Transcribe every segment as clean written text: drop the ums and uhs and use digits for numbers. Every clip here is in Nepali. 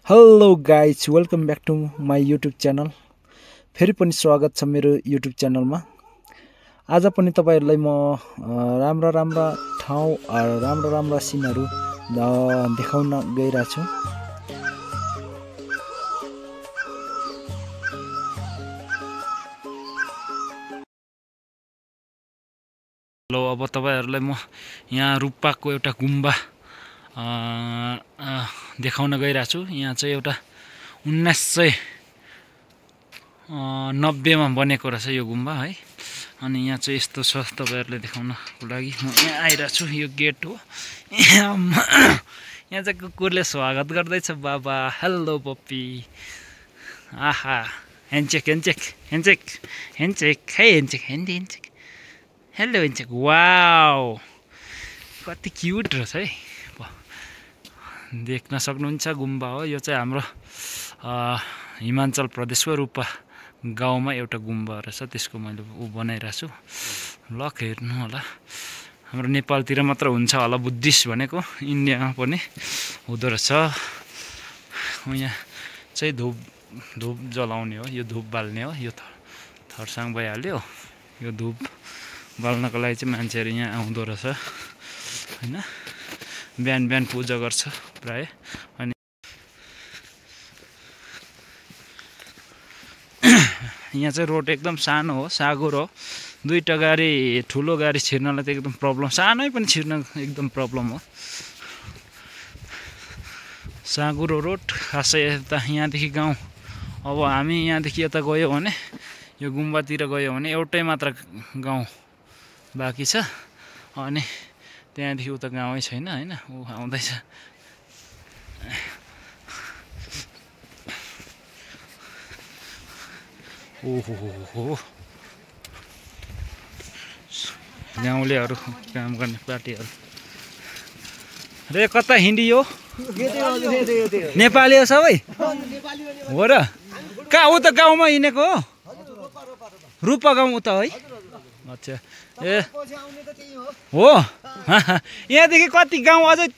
Hello guys welcome back to my YouTube channel. फेरि पनि स्वागत छ मेरो युट्युब च्यानलमा। आज पनि तपाईहरुलाई म राम्रा राम्रा ठाउँ राम्रा राम्रा सिनहरु देखाउन गइरहेको छु। हेलो, अब तपाईहरुलाई म यहाँ रूपाको एउटा गुम्बा देखाउन गइरहेको छु। यहाँ चाहिँ एउटा 1990 मा बनेको रहेछ यो गुम्बा है। अनि यहाँ चाहिँ यस्तो छ, तपाईहरुलाई देखाउनको लागि म यहाँ आइरहेको छु। यो गेट हो। यहाँ चाहिँ कुकुरले स्वागत गर्दैछ। बाबा हेलो पप्पी। आहा, ह्यान्डचेक ह्यान्डचेक ह्यान्डचेक ह्यान्डचेक है, ह्यान्डचेक ह्यान्डचेक हेलो ह्यान्डचेक। वाउ, कति क्युट रहेछ है। देख्न सक्नुहुन्छ गुम्बा हो यो चाहिँ। हाम्रो हिमाचल प्रदेशको रूपा गाउँमा एउटा गुम्बा रहेछ, त्यसको मैले बनाइरहेको छु। ब्लग हेर्नु होला। हाम्रो नेपालतिर मात्र हुन्छ होला बुद्धिस्ट भनेको, इन्डियामा पनि हुँदो रहेछ। यहाँ चाहिँ धुप जलाउने हो, यो धुप बाल्ने हो। यो थर्साङ भइहाल्यो। यो धुप बाल्नको लागि चाहिँ मान्छेहरू यहाँ आउँदो रहेछ हैन। बिहान बिहान पूजा गर्छ प्राय। अनि यहाँ चाहिँ रोड एकदम सानो हो, सागुर हो। दुईटा गाडी, ठुलो गाडी छिर्नलाई त एकदम प्रब्लम, सानै पनि छिर्न एकदम प्रब्लम हो। सागुरो रोड खासै यता यहाँदेखि गाउँ। अब हामी यहाँदेखि यता गयो भने, यो गुम्बातिर गयो भने एउटै मात्र गाउँ बाँकी छ। अनि त्यहाँदेखि उता गाउँै छैन हैन। ऊ आउँदैछ। ओहो, गाउँलेहरू काम गर्ने पार्टीहरू रे। कता हिँडियो? नेपाली हो सबै हो र? कहाँ उता गाउँमा हिँडेको हो? रूपा गाउँ उता है। अच्छा, ए हो। यहाँदेखि कति गाउँ अझै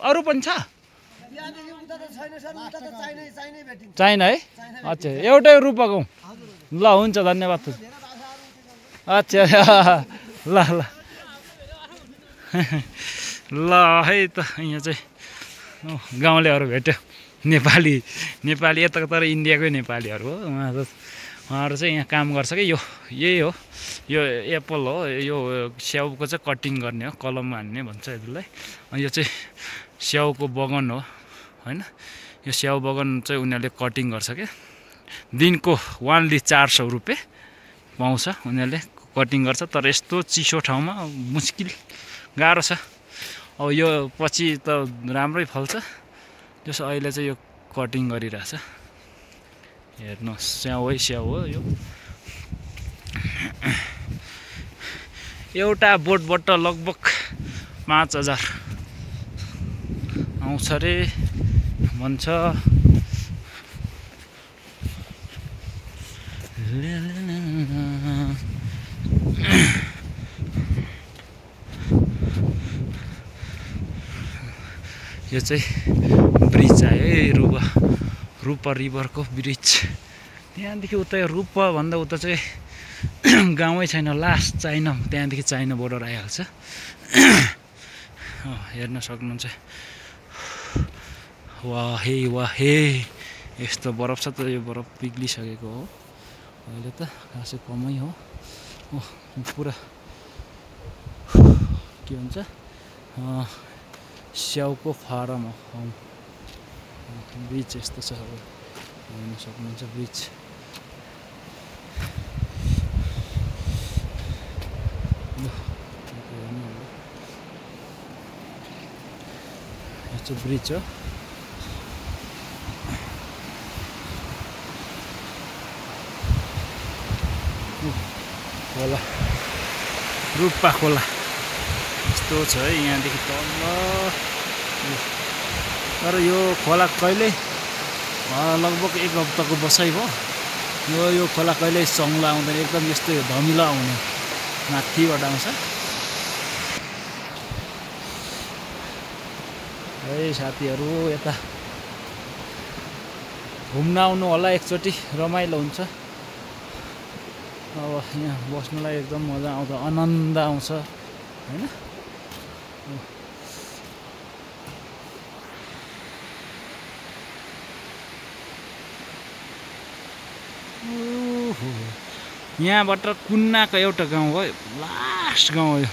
अरू पनि छ? चाइना है। अच्छा, एउटै रूपा गाउँ। ल हुन्छ, धन्यवाद। अच्छा ल ल ल है त। यहाँ चाहिँ गाउँलेहरू भेट्यो। नेपाली यता तर इन्डियाकै नेपालीहरू हो। उहाँहरू चाहिँ यहाँ काम गर्छ कि। यही हो, यो एप्पल हो। यो स्याउको चाहिँ कटिङ गर्ने हो, कलममा हान्ने भन्छ यसलाई। यो चाहिँ स्याउको बगान हो हैन। यो स्याउ बगान चाहिँ उनीहरूले कटिङ गर्छ क्या। दिनको वानली 400 रुपियाँ पाउँछ उनीहरूले, कटिङ गर्छ। तर यस्तो चिसो ठाउँमा मुस्किल, गाह्रो छ। अब यो पछि त राम्रै फल्छ। जस अहिले चाहिँ यो कटिङ गरिरहेछ। हेर्नुहोस्, स्याउ है स्याउ हो यो। एउटा बोटबाट लगभग 5000 आउँछ रे भन्छ। यो चाहिँ ब्रिज आयो है, रूपा रिभरको ब्रिज। त्यहाँदेखि उता रूपा भन्दा उता चाहिँ गाउँै छैन, लास्ट चाइना। त्यहाँदेखि चाइना बोर्डर आइहाल्छ। हेर्न सक्नुहुन्छ। वाहे यस्तो बरफ छ त। यो बरफ पिग्लिसकेको हो अहिले त, खासै कमै हो। पुरा के भन्छ, स्याउको फारम हो। ब्रिज यस्तो छ। अब हेर्न सक्नुहुन्छ ब्रिज। यो चाहिँ ब्रिज हो। खोला, रूपा खोला यस्तो छ है यहाँदेखि तल। तर यो खोला कहिले लगभग 1 हप्ताको बसाइ भयो। यो खोला कहिले सङ्ला आउँदैन, एकदम यस्तै धमिलो आउने, माथिबाट आउँछ है साथीहरू। यता घुम्न आउनु होला एकचोटि, रमाइलो हुन्छ। अब यहाँ बस्नुलाई एकदम मजा आउँछ, आनन्द आउँछ हैन। यहाँबाट कुन्नाको एउटा गाउँ हो, लास्ट गाउँ हो यो,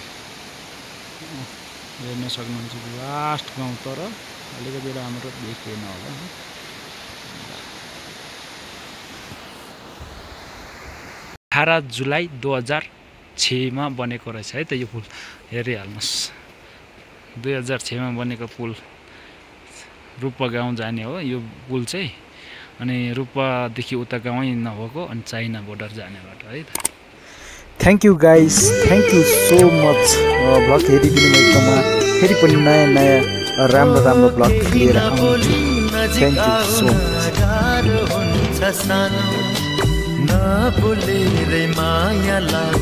हेर्न सक्नुहुन्छ लास्ट गाउँ। तर अलिकति राम्रो देखिएन होला। 18 जुलाई 2006 मा बनेको रहेछ है त यो पुल, हेरिहाल्नुहोस्। 2006 मा बनेको पुल, रूपा गाउँ जाने हो यो पुल चाहिँ। अनि रूपादेखि उता गाउँै नभएको, अनि चाइना बोर्डर जाने बाटो है त। Thank you guys, thank you so much vlog हेरिदिनु भएकोमा। फेरि पनि नयाँ नयाँ राम्रो भ्लग लिएर आउँछु। Thank you so much. नभुलेरै माया लाग्छ